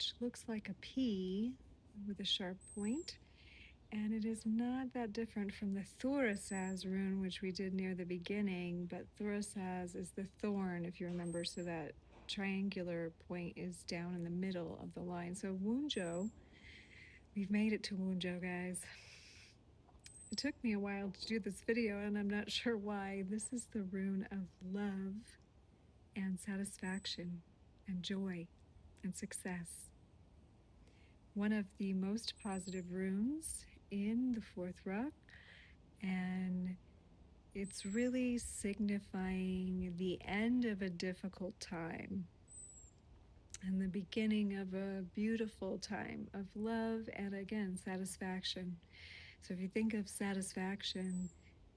which looks like a P with a sharp point. And it is not that different from the Thorasaz rune, which we did near the beginning, but Thorasaz is the thorn, if you remember, so that triangular point is down in the middle of the line. So Wunjo, we've made it to Wunjo, guys. It took me a while to do this video, and I'm not sure why. This is the rune of love and satisfaction and joy and success. One of the most positive runes in the fourth rock, and it's really signifying the end of a difficult time and the beginning of a beautiful time of love and, again, satisfaction. So if you think of satisfaction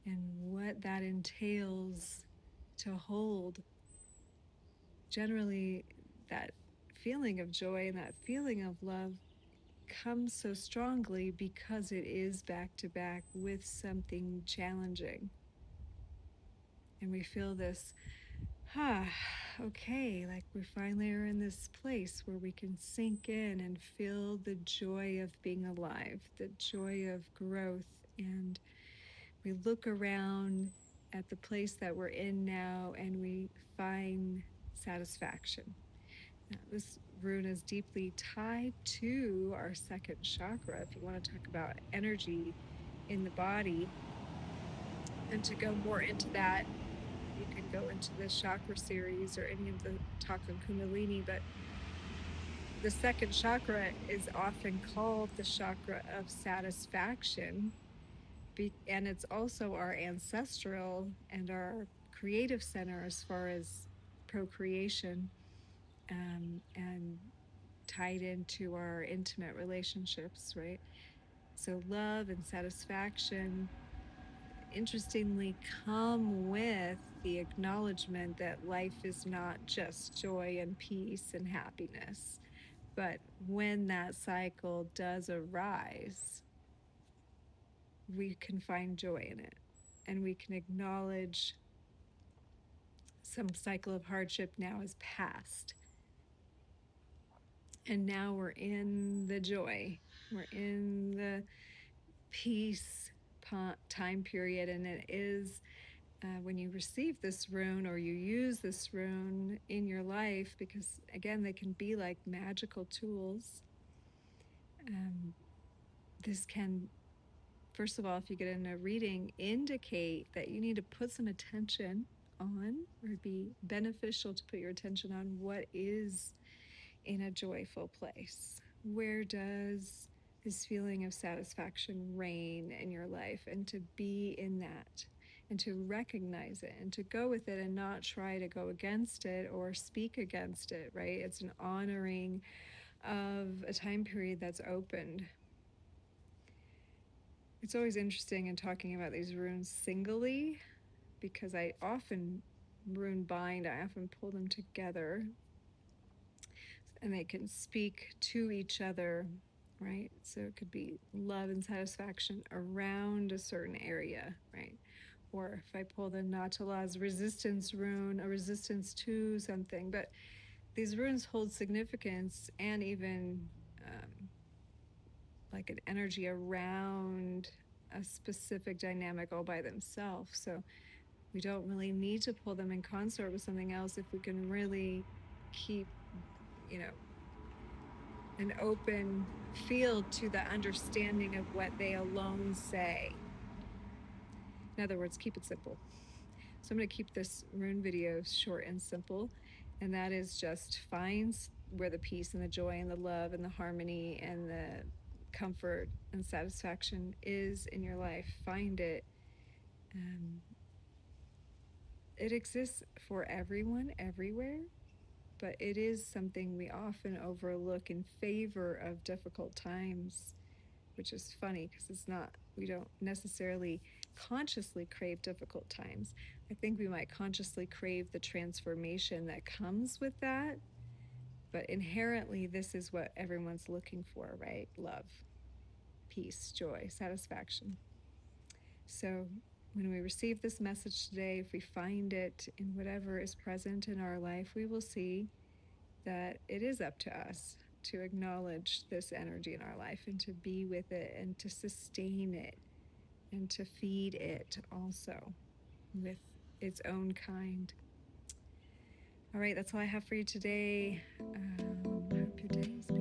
and what that entails to hold, generally that feeling of joy and that feeling of love comes so strongly because it is back to back with something challenging. And we feel this, okay, like we finally are in this place where we can sink in and feel the joy of being alive, the joy of growth. And we look around at the place that we're in now and we find satisfaction. Now, this rune is deeply tied to our second chakra. If you want to talk about energy in the body, and to go more into that, you can go into the chakra series or any of the talk on Kundalini, but the second chakra is often called the chakra of satisfaction, and it's also our ancestral and our creative center as far as procreation, and tied into our intimate relationships, right? So love and satisfaction, interestingly, come with the acknowledgement that life is not just joy and peace and happiness. But when that cycle does arise, we can find joy in it, and we can acknowledge some cycle of hardship now is past. And now we're in the joy, we're in the peace time period, and it is when you receive this rune or you use this rune in your life, because again, they can be like magical tools. This can, first of all, if you get in a reading, indicate that you need to put some attention on, or be beneficial to put your attention on what is in a joyful place. Where does this feeling of satisfaction reign in your life? And to be in that, and to recognize it, and to go with it, and not try to go against it or speak against it, right? It's an honoring of a time period that's opened. It's always interesting in talking about these runes singly, because I often rune bind, I often pull them together, and they can speak to each other, right? So it could be love and satisfaction around a certain area, right? Or if I pull the Natala's resistance rune, a resistance to something. But these runes hold significance, and even like an energy around a specific dynamic all by themselves. So we don't really need to pull them in concert with something else if we can really keep, an open field to the understanding of what they alone say. In other words, keep it simple. So I'm going to keep this rune video short and simple, and that is just find where the peace and the joy and the love and the harmony and the comfort and satisfaction is in your life. Find it. It exists for everyone, everywhere, but it is something we often overlook in favor of difficult times, which is funny because we don't necessarily consciously crave difficult times. I think we might consciously crave the transformation that comes with that, but inherently this is what everyone's looking for, right? Love, peace, joy, satisfaction. So when we receive this message today, if we find it in whatever is present in our life, we will see that it is up to us to acknowledge this energy in our life and to be with it and to sustain it and to feed it also with its own kind. All right, that's all I have for you today. I hope your day is